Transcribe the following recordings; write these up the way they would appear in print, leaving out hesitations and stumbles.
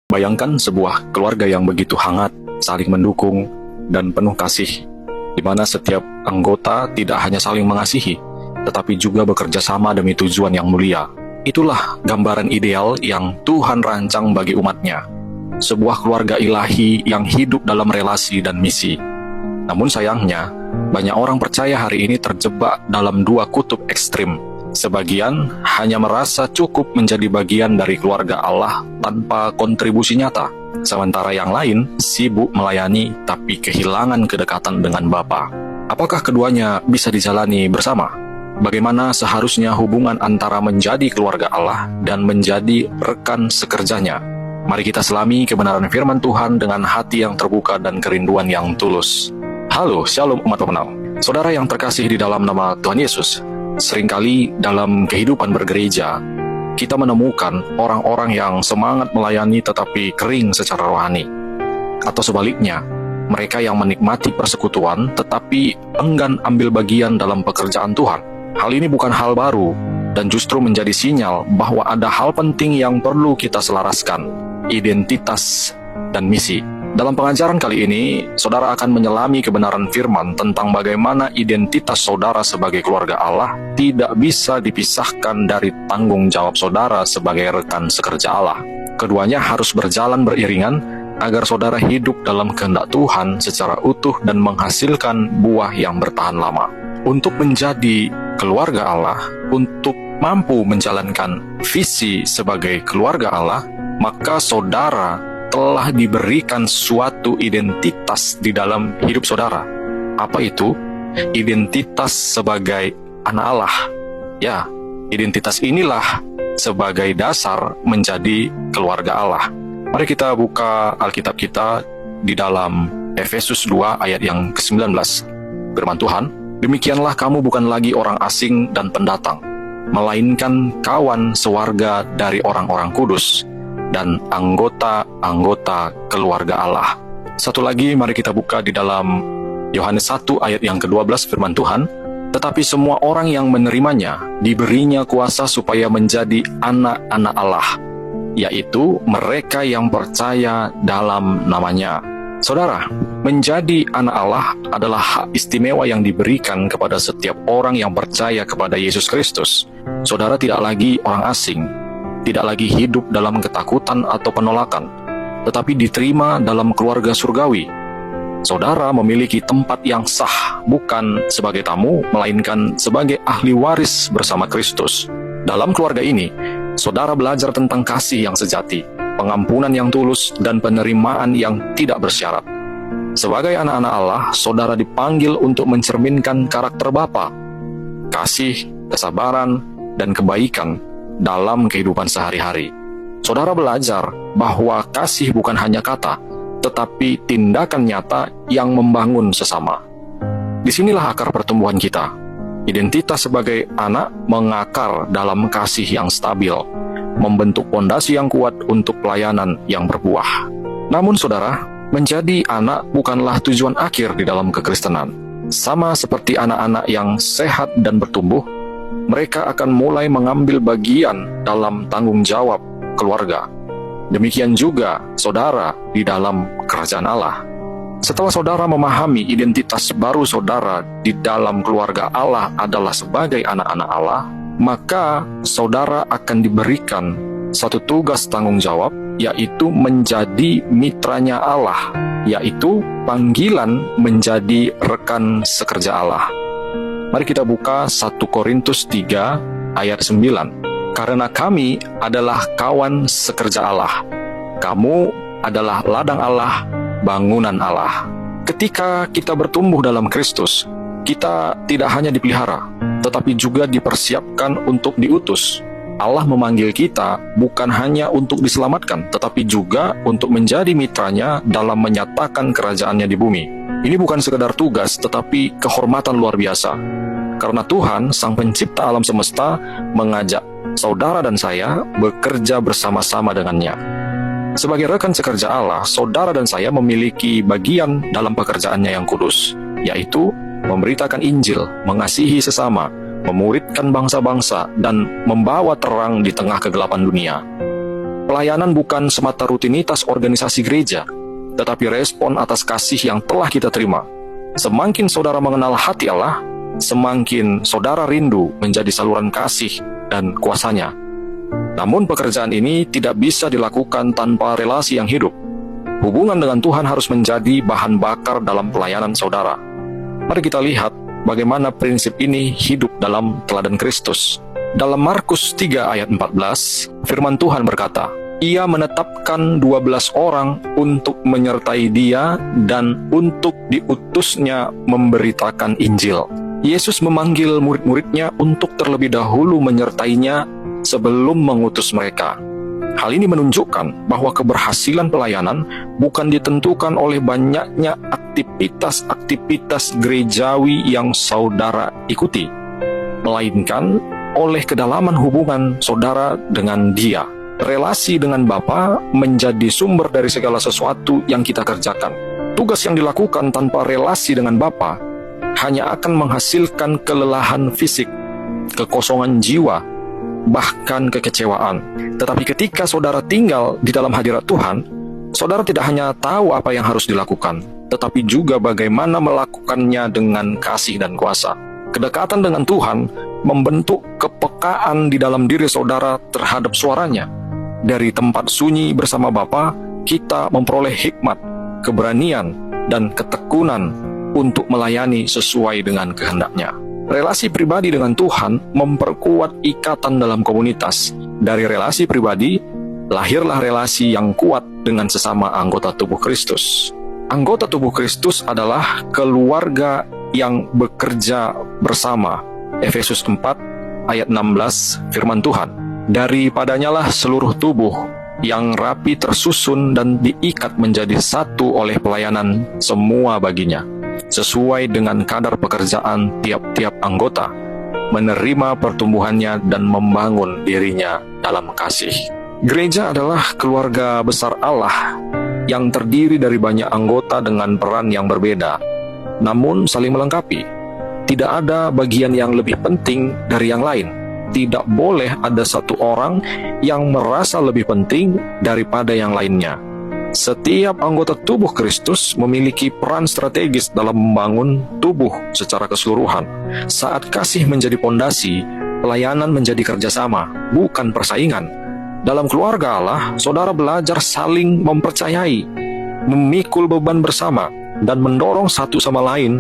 Bayangkan sebuah keluarga yang begitu hangat, saling mendukung, dan penuh kasih, di mana setiap anggota tidak hanya saling mengasihi, tetapi juga bekerja sama demi tujuan yang mulia. Itulah gambaran ideal yang Tuhan rancang bagi umatnya. Sebuah keluarga ilahi yang hidup dalam relasi dan misi. Namun sayangnya, banyak orang percaya hari ini terjebak dalam dua kutub ekstrim. Sebagian hanya merasa cukup menjadi bagian dari keluarga Allah tanpa kontribusi nyata, sementara yang lain sibuk melayani tapi kehilangan kedekatan dengan Bapa. Apakah keduanya bisa dijalani bersama? Bagaimana seharusnya hubungan antara menjadi keluarga Allah dan menjadi rekan sekerjanya? Mari kita selami kebenaran firman Tuhan dengan hati yang terbuka dan kerinduan yang tulus. Halo, Shalom umat pemenang. Saudara yang terkasih di dalam nama Tuhan Yesus, seringkali dalam kehidupan bergereja, kita menemukan orang-orang yang semangat melayani tetapi kering secara rohani. Atau sebaliknya, mereka yang menikmati persekutuan tetapi enggan ambil bagian dalam pekerjaan Tuhan. Hal ini bukan hal baru, dan justru menjadi sinyal bahwa ada hal penting yang perlu kita selaraskan, identitas dan misi. Dalam pengajaran kali ini, saudara akan menyelami kebenaran firman tentang bagaimana identitas saudara sebagai keluarga Allah tidak bisa dipisahkan dari tanggung jawab saudara sebagai rekan sekerja Allah. Keduanya harus berjalan beriringan agar saudara hidup dalam kehendak Tuhan secara utuh dan menghasilkan buah yang bertahan lama. Untuk menjadi keluarga Allah, untuk mampu menjalankan visi sebagai keluarga Allah, maka saudara telah diberikan suatu identitas di dalam hidup saudara. Apa itu? Identitas sebagai anak Allah. Ya, identitas inilah sebagai dasar menjadi keluarga Allah. Mari kita buka Alkitab kita di dalam Efesus 2 ayat yang ke-19. Firman Tuhan, demikianlah kamu bukan lagi orang asing dan pendatang, melainkan kawan sewarga dari orang-orang kudus dan anggota-anggota keluarga Allah. Satu lagi, mari kita buka di dalam Yohanes 1 ayat yang ke-12 firman Tuhan, tetapi semua orang yang menerimanya diberinya kuasa supaya menjadi anak-anak Allah, yaitu mereka yang percaya dalam namanya. Saudara, menjadi anak Allah adalah hak istimewa yang diberikan kepada setiap orang yang percaya kepada Yesus Kristus. Saudara tidak lagi orang asing, tidak lagi hidup dalam ketakutan atau penolakan, tetapi diterima dalam keluarga surgawi. Saudara memiliki tempat yang sah, bukan sebagai tamu, melainkan sebagai ahli waris bersama Kristus. Dalam keluarga ini, saudara belajar tentang kasih yang sejati, pengampunan yang tulus, dan penerimaan yang tidak bersyarat. Sebagai anak-anak Allah, saudara dipanggil untuk mencerminkan karakter Bapa, kasih, kesabaran, dan kebaikan dalam kehidupan sehari-hari. Saudara belajar bahwa kasih bukan hanya kata, tetapi tindakan nyata yang membangun sesama. Disinilah akar pertumbuhan kita. Identitas sebagai anak mengakar dalam kasih yang stabil, membentuk fondasi yang kuat untuk pelayanan yang berbuah. Namun saudara, menjadi anak bukanlah tujuan akhir di dalam kekristenan. Sama seperti anak-anak yang sehat dan bertumbuh, mereka akan mulai mengambil bagian dalam tanggung jawab keluarga. Demikian juga saudara di dalam kerajaan Allah. Setelah saudara memahami identitas baru saudara di dalam keluarga Allah adalah sebagai anak-anak Allah, maka saudara akan diberikan satu tugas tanggung jawab, yaitu menjadi mitranya Allah, yaitu panggilan menjadi rekan sekerja Allah. Mari kita buka 1 Korintus 3 ayat 9. Karena kami adalah kawan sekerja Allah. Kamu adalah ladang Allah, bangunan Allah. Ketika kita bertumbuh dalam Kristus, kita tidak hanya dipelihara, tetapi juga dipersiapkan untuk diutus. Allah memanggil kita bukan hanya untuk diselamatkan, tetapi juga untuk menjadi mitranya dalam menyatakan kerajaannya di bumi. Ini bukan sekedar tugas, tetapi kehormatan luar biasa. Karena Tuhan, Sang Pencipta alam semesta, mengajak saudara dan saya bekerja bersama-sama dengannya. Sebagai rekan sekerja Allah, saudara dan saya memiliki bagian dalam pekerjaannya yang kudus, yaitu memberitakan Injil, mengasihi sesama, memuridkan bangsa-bangsa, dan membawa terang di tengah kegelapan dunia. Pelayanan bukan semata rutinitas organisasi gereja, tetapi respon atas kasih yang telah kita terima. Semakin saudara mengenal hati Allah, semakin saudara rindu menjadi saluran kasih dan kuasa-Nya. Namun pekerjaan ini tidak bisa dilakukan tanpa relasi yang hidup. Hubungan dengan Tuhan harus menjadi bahan bakar dalam pelayanan saudara. Mari kita lihat bagaimana prinsip ini hidup dalam teladan Kristus. Dalam Markus 3 ayat 14, firman Tuhan berkata, Ia menetapkan 12 orang untuk menyertai Dia dan untuk diutusnya memberitakan Injil. Yesus memanggil murid-muridnya untuk terlebih dahulu menyertainya sebelum mengutus mereka. Hal ini menunjukkan bahwa keberhasilan pelayanan bukan ditentukan oleh banyaknya aktivitas-aktivitas gerejawi yang saudara ikuti, melainkan oleh kedalaman hubungan saudara dengan Dia. Relasi dengan Bapa menjadi sumber dari segala sesuatu yang kita kerjakan. Tugas yang dilakukan tanpa relasi dengan Bapa hanya akan menghasilkan kelelahan fisik, kekosongan jiwa, bahkan kekecewaan. Tetapi ketika saudara tinggal di dalam hadirat Tuhan, saudara tidak hanya tahu apa yang harus dilakukan, tetapi juga bagaimana melakukannya dengan kasih dan kuasa. Kedekatan dengan Tuhan membentuk kepekaan di dalam diri saudara terhadap suaranya. Dari tempat sunyi bersama Bapa, kita memperoleh hikmat, keberanian, dan ketekunan untuk melayani sesuai dengan kehendak-Nya. Relasi pribadi dengan Tuhan memperkuat ikatan dalam komunitas. Dari relasi pribadi, lahirlah relasi yang kuat dengan sesama anggota tubuh Kristus. Anggota tubuh Kristus adalah keluarga yang bekerja bersama. Efesus 4 ayat 16, firman Tuhan. Daripadanyalah seluruh tubuh yang rapi tersusun dan diikat menjadi satu oleh pelayanan semua baginya, sesuai dengan kadar pekerjaan tiap-tiap anggota, menerima pertumbuhannya dan membangun dirinya dalam kasih. Gereja adalah keluarga besar Allah yang terdiri dari banyak anggota dengan peran yang berbeda, namun saling melengkapi. Tidak ada bagian yang lebih penting dari yang lain. Tidak boleh ada satu orang yang merasa lebih penting daripada yang lainnya. Setiap anggota tubuh Kristus memiliki peran strategis dalam membangun tubuh secara keseluruhan. Saat kasih menjadi pondasi, pelayanan menjadi kerjasama, bukan persaingan. Dalam keluarga Allah, saudara belajar saling mempercayai, memikul beban bersama, dan mendorong satu sama lain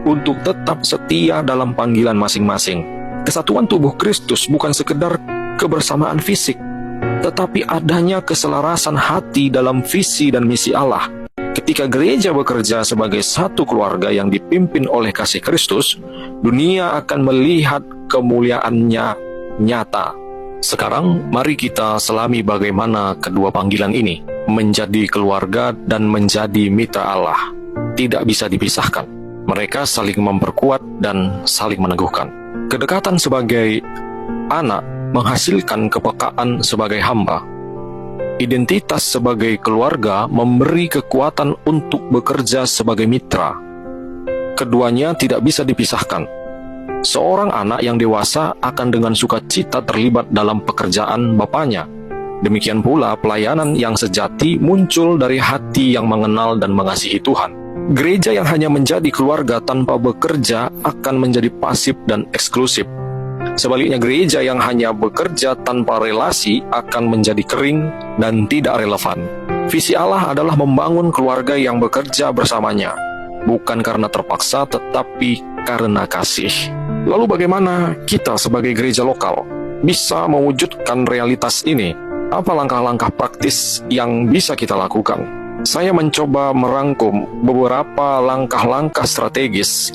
untuk tetap setia dalam panggilan masing-masing. Kesatuan tubuh Kristus bukan sekedar kebersamaan fisik, tetapi adanya keselarasan hati dalam visi dan misi Allah. Ketika gereja bekerja sebagai satu keluarga yang dipimpin oleh kasih Kristus, dunia akan melihat kemuliaannya nyata. Sekarang, mari kita selami bagaimana kedua panggilan ini, menjadi keluarga dan menjadi mitra Allah, tidak bisa dipisahkan. Mereka saling memperkuat dan saling meneguhkan. Kedekatan sebagai anak menghasilkan kepekaan sebagai hamba. Identitas sebagai keluarga memberi kekuatan untuk bekerja sebagai mitra. Keduanya tidak bisa dipisahkan. Seorang anak yang dewasa akan dengan sukacita terlibat dalam pekerjaan bapaknya. Demikian pula pelayanan yang sejati muncul dari hati yang mengenal dan mengasihi Tuhan. Gereja yang hanya menjadi keluarga tanpa bekerja akan menjadi pasif dan eksklusif. Sebaliknya, gereja yang hanya bekerja tanpa relasi akan menjadi kering dan tidak relevan. Visi Allah adalah membangun keluarga yang bekerja bersamanya, bukan karena terpaksa tetapi karena kasih. Lalu bagaimana kita sebagai gereja lokal bisa mewujudkan realitas ini? Apa langkah-langkah praktis yang bisa kita lakukan? Saya mencoba merangkum beberapa langkah-langkah strategis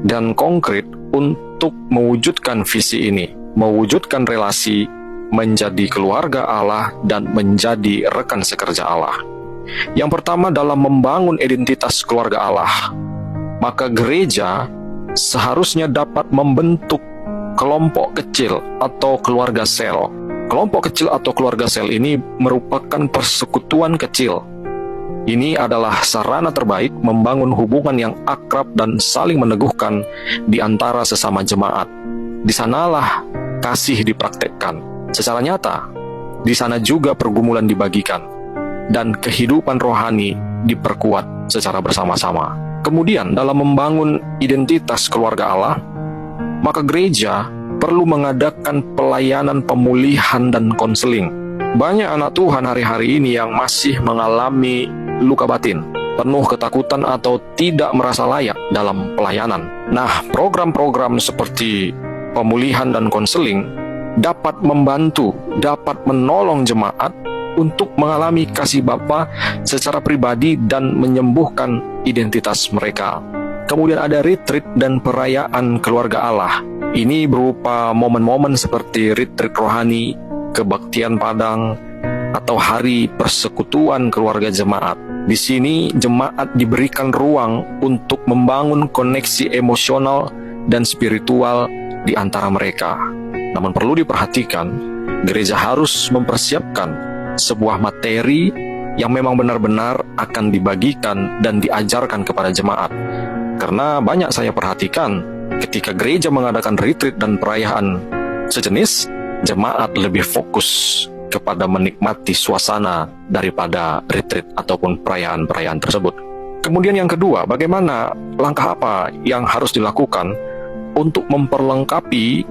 dan konkret untuk mewujudkan visi ini, mewujudkan relasi, menjadi keluarga Allah, dan menjadi rekan sekerja Allah. Yang pertama, dalam membangun identitas keluarga Allah, maka gereja seharusnya dapat membentuk kelompok kecil atau keluarga sel. Kelompok kecil atau keluarga sel ini merupakan persekutuan kecil. Ini adalah sarana terbaik membangun hubungan yang akrab dan saling meneguhkan di antara sesama jemaat. Di sanalah kasih dipraktekkan secara nyata. Di sana juga pergumulan dibagikan, dan kehidupan rohani diperkuat secara bersama-sama. Kemudian dalam membangun identitas keluarga Allah, maka gereja perlu mengadakan pelayanan pemulihan dan konseling. Banyak anak Tuhan hari-hari ini yang masih mengalami luka batin, penuh ketakutan atau tidak merasa layak dalam pelayanan. Nah, program-program seperti pemulihan dan konseling dapat membantu, dapat menolong jemaat untuk mengalami kasih Bapa secara pribadi dan menyembuhkan identitas mereka. Kemudian ada retreat dan perayaan keluarga Allah. Ini berupa momen-momen seperti retreat rohani, kebaktian padang, atau hari persekutuan keluarga jemaat. Di sini jemaat diberikan ruang untuk membangun koneksi emosional dan spiritual di antara mereka. Namun perlu diperhatikan, gereja harus mempersiapkan sebuah materi yang memang benar-benar akan dibagikan dan diajarkan kepada jemaat. Karena banyak saya perhatikan, ketika gereja mengadakan retreat dan perayaan sejenis, jemaat lebih fokus kepada menikmati suasana daripada retreat ataupun perayaan-perayaan tersebut. Kemudian yang kedua, bagaimana langkah apa yang harus dilakukan untuk memperlengkapi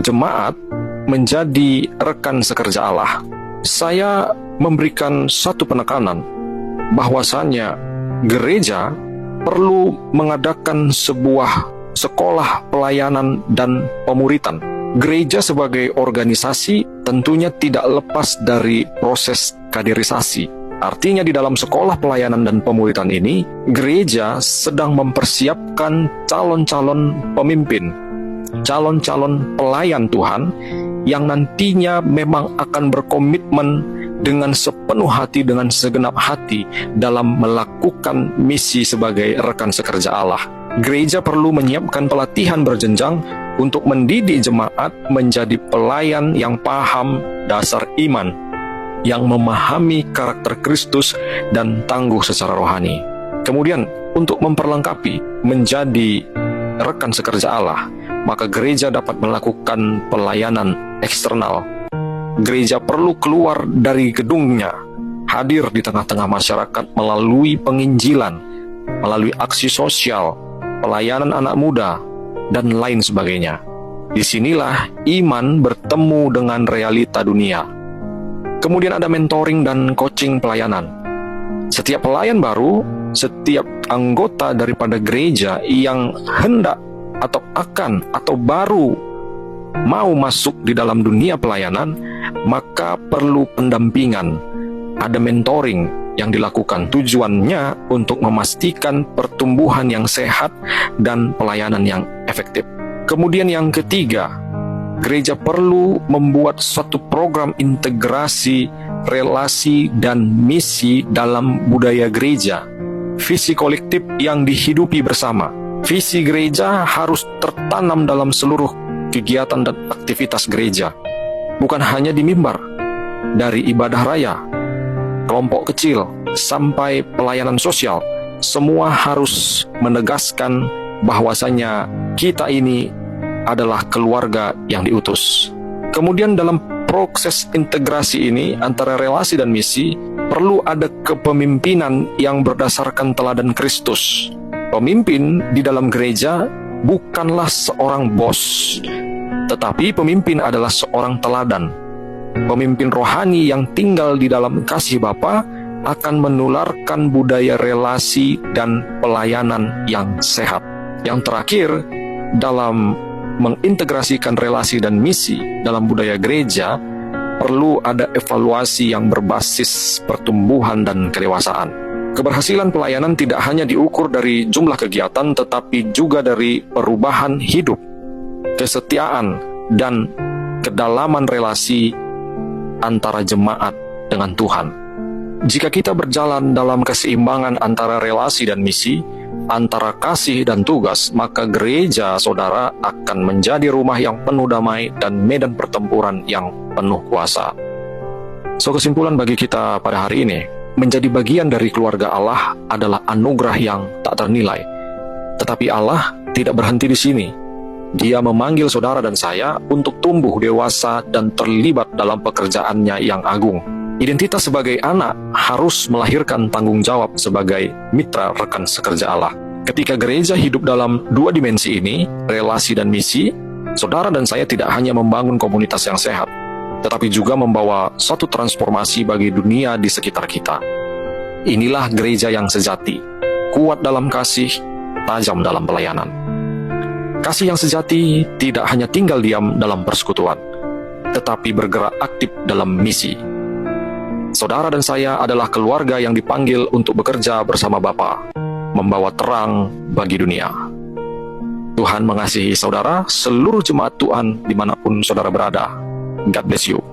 jemaat menjadi rekan sekerja Allah? Saya memberikan satu penekanan bahwasanya gereja perlu mengadakan sebuah sekolah pelayanan dan pemuritan. Gereja sebagai organisasi tentunya tidak lepas dari proses kaderisasi. Artinya di dalam sekolah pelayanan dan pemuritan ini, gereja sedang mempersiapkan calon-calon pemimpin, calon-calon pelayan Tuhan yang nantinya memang akan berkomitmen dengan sepenuh hati, dengan segenap hati dalam melakukan misi sebagai rekan sekerja Allah. Gereja perlu menyiapkan pelatihan berjenjang untuk mendidik jemaat menjadi pelayan yang paham dasar iman, yang memahami karakter Kristus dan tangguh secara rohani. Kemudian untuk memperlengkapi menjadi rekan sekerja Allah, maka gereja dapat melakukan pelayanan eksternal. Gereja perlu keluar dari gedungnya, hadir di tengah-tengah masyarakat melalui penginjilan, melalui aksi sosial, pelayanan anak muda, dan lain sebagainya. Disinilah iman bertemu dengan realita dunia. Kemudian ada mentoring dan coaching pelayanan. Setiap pelayan baru, setiap anggota daripada gereja yang hendak atau akan atau baru mau masuk di dalam dunia pelayanan, maka perlu pendampingan. Ada mentoring yang dilakukan, tujuannya untuk memastikan pertumbuhan yang sehat dan pelayanan yang efektif. Kemudian yang ketiga, gereja perlu membuat suatu program integrasi relasi dan misi dalam budaya gereja. Visi kolektif yang dihidupi bersama. Visi gereja harus tertanam dalam seluruh kegiatan dan aktivitas gereja. Bukan hanya di mimbar, dari ibadah raya, kelompok kecil, sampai pelayanan sosial, semua harus menegaskan bahwasanya kita ini adalah keluarga yang diutus. Kemudian dalam proses integrasi ini antara relasi dan misi, perlu ada kepemimpinan yang berdasarkan teladan Kristus. Pemimpin di dalam gereja bukanlah seorang bos, tetapi pemimpin adalah seorang teladan. Pemimpin rohani yang tinggal di dalam kasih Bapa akan menularkan budaya relasi dan pelayanan yang sehat. Yang terakhir, dalam mengintegrasikan relasi dan misi dalam budaya gereja, perlu ada evaluasi yang berbasis pertumbuhan dan kedewasaan. Keberhasilan pelayanan tidak hanya diukur dari jumlah kegiatan, tetapi juga dari perubahan hidup, kesetiaan, dan kedalaman relasi antara jemaat dengan Tuhan. Jika kita berjalan dalam keseimbangan antara relasi dan misi, antara kasih dan tugas, maka gereja saudara akan menjadi rumah yang penuh damai dan medan pertempuran yang penuh kuasa. So, kesimpulan bagi kita pada hari ini, menjadi bagian dari keluarga Allah adalah anugerah yang tak ternilai. Tetapi Allah tidak berhenti di sini. Dia memanggil saudara dan saya untuk tumbuh dewasa dan terlibat dalam pekerjaannya yang agung. Identitas sebagai anak harus melahirkan tanggung jawab sebagai mitra rekan sekerja Allah. Ketika gereja hidup dalam dua dimensi ini, relasi dan misi, saudara dan saya tidak hanya membangun komunitas yang sehat, tetapi juga membawa suatu transformasi bagi dunia di sekitar kita. Inilah gereja yang sejati, kuat dalam kasih, tajam dalam pelayanan. Kasih yang sejati tidak hanya tinggal diam dalam persekutuan, tetapi bergerak aktif dalam misi. Saudara dan saya adalah keluarga yang dipanggil untuk bekerja bersama Bapa, membawa terang bagi dunia. Tuhan mengasihi saudara, seluruh jemaat Tuhan dimanapun saudara berada. God bless you.